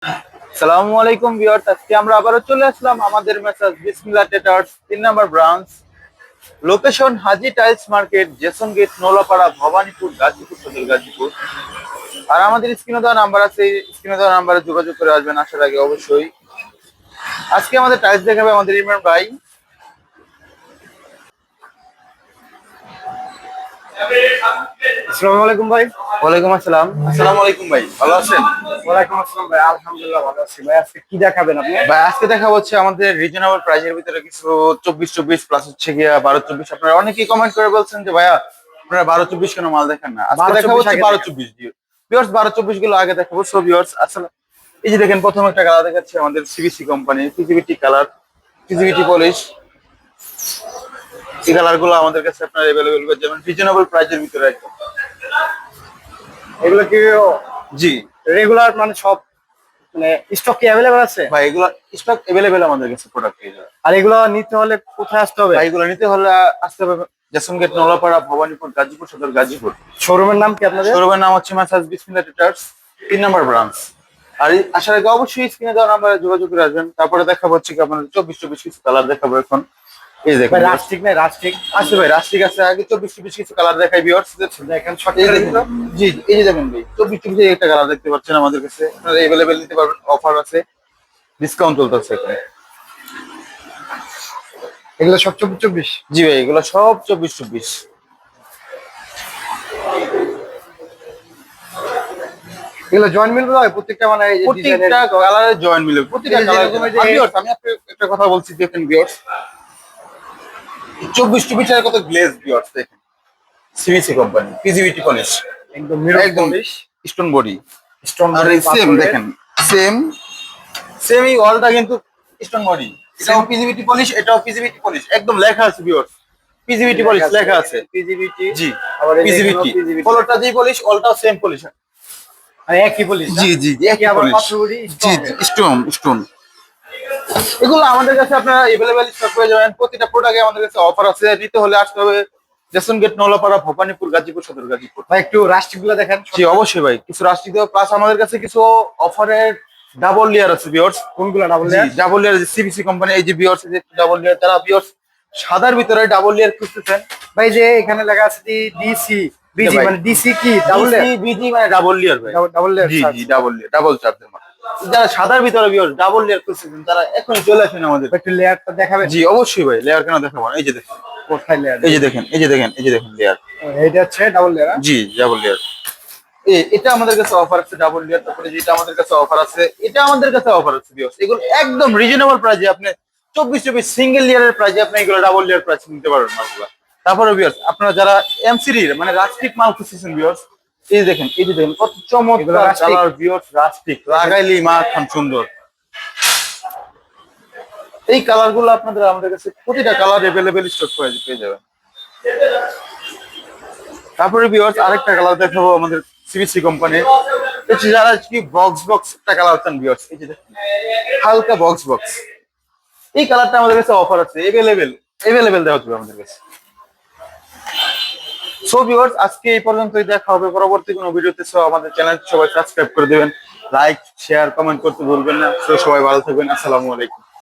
সালামু আলাইকুম ভিউয়ার্স, আজকে আমরা আবারও চলে আসলাম আমাদের message Bismillah traders 3 number branch, location Haji tiles market, Jason gate, Nolapara, Bhabanipur, Gazipur Sadar, Gazipur. আর আমাদের স্ক্রিনে দেওয়া নাম্বার আছে, স্ক্রিনে দেওয়া নাম্বারে যোগাযোগ করে আসবেন আসার আগে অবশ্যই। আজকে আমাদের টাইলস দেখাবে আমাদের ইমরান ভাই। আসসালামু আলাইকুম ভাই। ওয়ালাইকুম আসসালাম। আসসালামু আলাইকুম ভাই, ভালো আছেন? ওয়ালাইকুম আসসালাম ভাই, আলহামদুলিল্লাহ ভালো আছি ভাই। আজকে কি দেখাবেন আপনি? ভাই আজকে দেখা হচ্ছে আমাদের রিজনেবল প্রাইসের ভিতরে কিছু 24-24 প্লাস হচ্ছে গিয়া 12-24। আপনারা অনেকেই কমেন্ট করে বলছেন যে ভাইয়া আপনারা 12-24 কেন মাল দেখেন না। আজকে দেখা 12-24 হচ্ছে আগে 12-24 ভিউয়ার্স, 12-24 গুলো আগে দেখাবো। সো ভিউয়ার্স আসলে এই যে দেখেন, প্রথম একটা কালার দেখাচ্ছি আমাদের সিবিসি কোম্পানির পিজিবিটি কালার, পিজিবিটি পলিশ। এই কালার গুলো আমাদের কাছে আপনারা अवेलेबल পেয়ে যাবেন রিজনেবল প্রাইসের ভিতরে একদম। এগুলো কি জি রেগুলার মানে সব মানে স্টক কি অ্যাভেলেবল আছে? ভাই, এগুলো স্টক अवेलेबल আমাদের কাছে প্রোডাক্ট পেয়ে যাবেন। আর এগুলো নিতে হলে কোথায় আসতে হবে? ভাই এগুলো নিতে হলে আসতে হবে জেসন গেট, নোলাপাড়া, ভবানীপুর, গাজীপুর সদর, গাজীপুর। শোরুমের নাম কি আপনাদের? শোরুমের নাম হচ্ছে মেসাজ বিসমিল্লাহ ট্রেডার্স 3 নম্বর ব্রাঞ্চ। আর আসার আগে অবশ্যই স্ক্রিনে দেওয়া নাম্বারে যোগাযোগ করে আসবেন। তারপরে দেখাবো হচ্ছে কি আপনাদের 24-24 কিছু কালার দেখাবো এখন। এই দেখেন ভাই রাস্টিক নাই, রাস্টিক আছে ভাই, রাস্টিক আছে। আগে 24-24 কিছু কালার দেখাই ভিউয়ার্স। দেখেন এই দেখেন, জি এই যে দেখেন ভাই 24-24 একটা কালার দেখতে পাচ্ছেন আমাদের কাছে, আপনারা अवेलेबल নিতে পারবেন। অফার আছে, ডিসকাউন্ট চলতেছে এখানে। এগুলো সব 24-24। জি ভাই, এগুলো সব 24-24। এগুলো জয়েন্ট মিলবে হয় প্রত্যেকটা, মানে এই যে ডিজাইনের প্রত্যেকটা কালারের জয়েন্ট মিলে প্রত্যেকটা এই যে কালার। যেরকম এই যে- আমি আপনাকে একটা কথা বলছি, দেখেন ভিউয়ার্স 24-24 এর কত গ্লেজ ভিউয়ার্স দেখেন। সিবিসি কোম্পানি পিজিবিটি পলিশ, একদম মিরর একদম পলিশ, স্টোন বডি। স্টোন আর সেম দেখেন, সেম সেম এই ওয়ালটা কিন্তু স্টোন বডি। এটাও পিজিবিটি পলিশ, এটাও পিজিবিটি পলিশ, একদম লেখা আছে ভিউয়ার্স পিজিবিটি পলিশ লেখা আছে। পিজিবিটি। জি আবার এই যে পিজিবিটি, PGBT কলরটা যেই পলিশ অলটাও সেম পলিশ। মানে একই পলিশ। জি জি জি, একই আবার পলিশ। পাথরবডি জি জি, স্টোন স্টোন। এগুলো আমাদের কাছে আপনারা अवेलेबल স্টক পেয়ে যাবেন। প্রতিটা প্রোডাক্টে আমাদের কাছে অফার আছে। নিতে হলে আসতে হবে জেসন গেট, নোলাপাড়া, ভবানীপুর, গাজীপুর সদর, গাজীপুর। ভাই একটু রাস্টিক গুলো দেখেন। জি অবশ্যই ভাই, কিছু রাষ্ট্রীয় দেওয়া প্লাস আমাদের কাছে কিছু অফারের ডাবল লেয়ার আছে ভিউয়ার্স। কোনগুলো double G layer? Double layer, CBC company এই যে ভিউয়ার্স, যে ডাবল লেয়ার, তারা ভিউয়ার্স সাদার ভিতরে ডাবল লেয়ার খুঁজতেছেন। ভাই যে এখানে লেখা আছে ডিসি বিজি, ভাই, মানে ডিসি কি ডাবল লেয়ার? বিজি মানে ডাবল লেয়ার ভাই। ডাবল লেয়ার জি জি, ডাবল লেয়ার, ডাবল চার্জের মানে। যারা সাদার ভিতরে ভিউয়ার্স ডাবল লেয়ার খুঁজতেছেন তারা এখনই চলে আসেন আমাদের। একটু লেয়ারটা দেখাবেন? জি অবশ্যই ভাই, লেয়ার কেন দেখাবো না। এই যে দেখেন, কোথায় লেয়ার? এই যে দেখেন, এই যে দেখেন, এই যে দেখেন লেয়ার। এইটা হচ্ছে ডাবল লেয়ার। জি ডাবল লেয়ার। এটা আমাদের কাছে অফার আছে ডাবল লেয়ার। তারপরে যেটা আমাদের কাছে অফার আছে, এটা আমাদের কাছে অফার আছে ভিউয়ার্স। এগুলো একদম রিজনেবল প্রাইসে আপনি 24-24 সিঙ্গেল লেয়ারের প্রাইসে আপনি এগুলো ডাবল লেয়ার প্রাইস নিতে পারবেন মালগুলো। তারপরে ভিউয়ার্স আপনারা যারা এমসিডির মানে রাস্টিক মাল খুঁজছেন ভিউয়ার্স, এই যে দেখেন, এই যে দেখেন কত এগুলো চমৎকার রাস্টিক? Colour viewers. রাস্টিক লাগাইলি মা খান সুন্দর। এই কালার গুলো আপনাদের আমাদের কাছে প্রতিটা কালার अवेलेबल স্টক পেয়ে যাবেন। তারপরে ভিউয়ার্স আরেকটা কালার দেখাবো আমাদের সিবিসি কোম্পানির। হচ্ছে যারা কি বক্স বক্স একটা কালার চান ভিউয়ার্স, এই যে দেখেন হালকা বক্স বক্স। এই কালারটা আমাদের কাছে অফার আছে, अवेलेबल দেওয়া যাবে আমাদের কাছে। সো ভিউয়ার্স আজকে এই পর্যন্তই, দেখা হবে পরবর্তী কোনো ভিডিওতে। সো আমাদের চ্যানেল সবাই সাবস্ক্রাইব করে দিবেন, লাইক শেয়ার কমেন্ট করতে ভুলবেন না। সো সবাই ভালো থাকবেন, আসসালামু আলাইকুম।